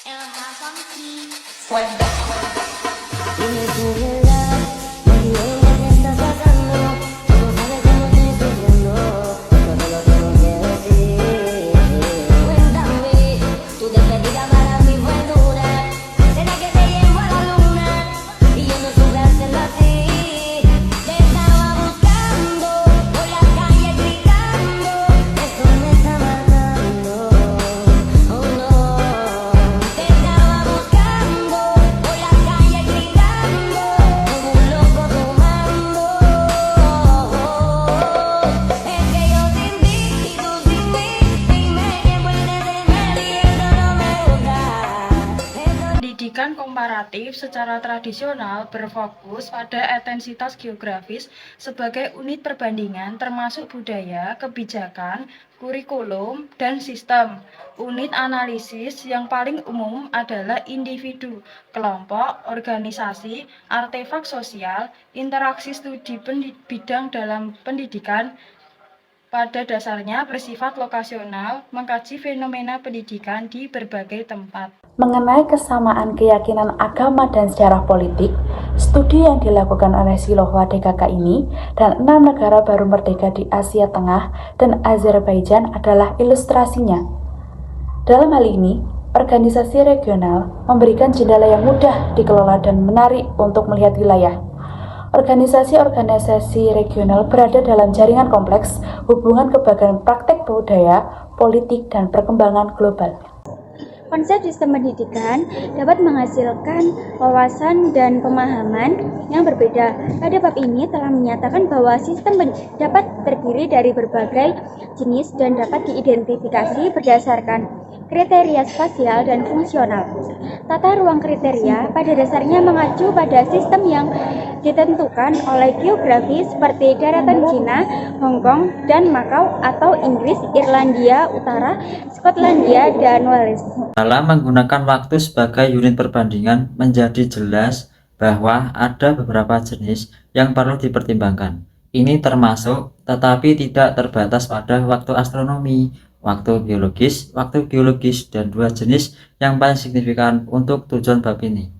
Dime tu verdad, baby, ¿qué estás pasando? Tú no sabes cómo estoy sufriendo, eso te lo tengo que decir. Cuéntame, tu despedida para mí fue dura. Será que te llevo a la luna y yo no supe hacerlo así. Te estaba buscando por la calle gritando, eso me está matando. Oh no, te estaba buscando por la calle gritando como un loco tomando. Es que yo sin ti y tú sin mí, dime quién puede tener y eso no me gusta. Pendidikan komparatif secara tradisional berfokus pada etensitas geografis sebagai unit perbandingan termasuk budaya, kebijakan, kurikulum, dan sistem. Unit analisis yang paling umum adalah individu, kelompok, organisasi, artefak sosial, interaksi studi bidang dalam pendidikan. Pada dasarnya bersifat lokasional, mengkaji fenomena pendidikan di berbagai tempat. Mengenai kesamaan keyakinan agama dan sejarah politik, studi yang dilakukan oleh Silohwa DKK ini dan 6 negara baru merdeka di Asia Tengah dan Azerbaijan adalah ilustrasinya. Dalam hal ini, organisasi regional memberikan jendela yang mudah dikelola dan menarik untuk melihat wilayah. Organisasi-organisasi regional berada dalam jaringan kompleks hubungan kebagian praktek budaya, politik, dan perkembangan global. Konsep sistem pendidikan dapat menghasilkan wawasan dan pemahaman yang berbeda. Pada bab ini telah menyatakan bahwa sistem dapat terdiri dari berbagai jenis dan dapat diidentifikasi berdasarkan kriteria spasial dan fungsional. Tata ruang kriteria pada dasarnya mengacu pada sistem yang ditentukan oleh geografi seperti daratan Cina, Hong Kong, dan Makau atau Inggris, Irlandia Utara, Skotlandia, dan Wales. Dalam menggunakan waktu sebagai unit perbandingan, menjadi jelas bahwa ada beberapa jenis yang perlu dipertimbangkan. Ini termasuk, tetapi tidak terbatas pada waktu astronomi, waktu geologis, dan 2 jenis yang paling signifikan untuk tujuan bab ini.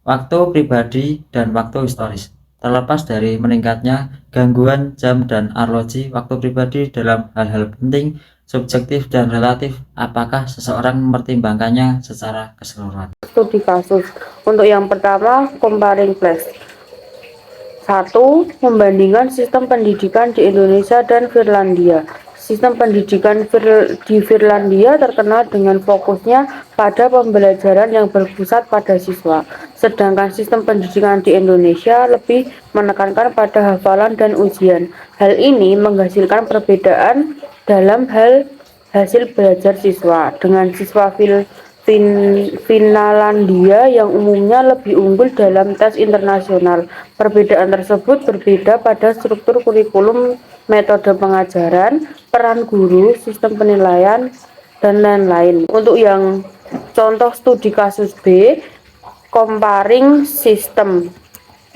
Waktu pribadi dan waktu historis. Terlepas dari meningkatnya gangguan jam dan arloji, waktu pribadi dalam hal-hal penting, subjektif dan relatif, apakah seseorang mempertimbangkannya secara keseluruhan? Studi kasus. Untuk yang pertama, comparing place. 1. Membandingkan sistem pendidikan di Indonesia dan Finlandia. Sistem pendidikan di Finlandia terkenal dengan fokusnya pada pembelajaran yang berpusat pada siswa, sedangkan sistem pendidikan di Indonesia lebih menekankan pada hafalan dan ujian. Hal ini menghasilkan perbedaan dalam hal hasil belajar siswa, dengan siswa Finlandia yang umumnya lebih unggul dalam tes internasional. Perbedaan tersebut berbeda pada struktur kurikulum, metode pengajaran, peran guru, sistem penilaian, dan lain-lain. Untuk yang contoh studi kasus B, comparing system.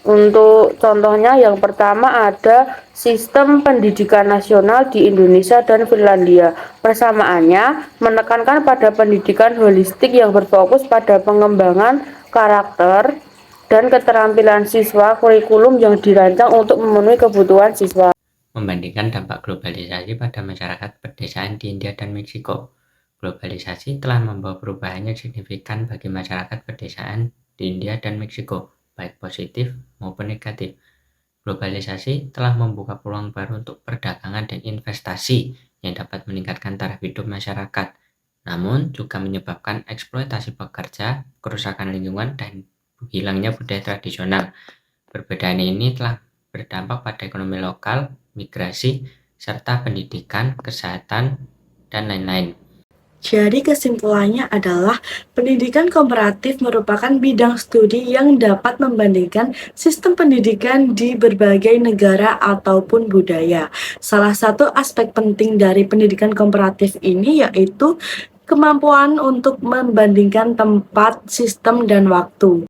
Untuk contohnya yang pertama ada sistem pendidikan nasional di Indonesia dan Finlandia. Persamaannya menekankan pada pendidikan holistik yang berfokus pada pengembangan karakter dan keterampilan siswa, kurikulum yang dirancang untuk memenuhi kebutuhan siswa. Membandingkan dampak globalisasi pada masyarakat pedesaan di India dan Meksiko. Globalisasi telah membawa perubahan yang signifikan bagi masyarakat pedesaan di India dan Meksiko, baik positif maupun negatif. Globalisasi telah membuka peluang baru untuk perdagangan dan investasi yang dapat meningkatkan taraf hidup masyarakat, namun juga menyebabkan eksploitasi pekerja, kerusakan lingkungan, dan hilangnya budaya tradisional. Perbedaan ini telah berdampak pada ekonomi lokal, migrasi, serta pendidikan, kesehatan, dan lain-lain. Jadi kesimpulannya adalah pendidikan komparatif merupakan bidang studi yang dapat membandingkan sistem pendidikan di berbagai negara ataupun budaya. Salah satu aspek penting dari pendidikan komparatif ini yaitu kemampuan untuk membandingkan tempat, sistem, dan waktu.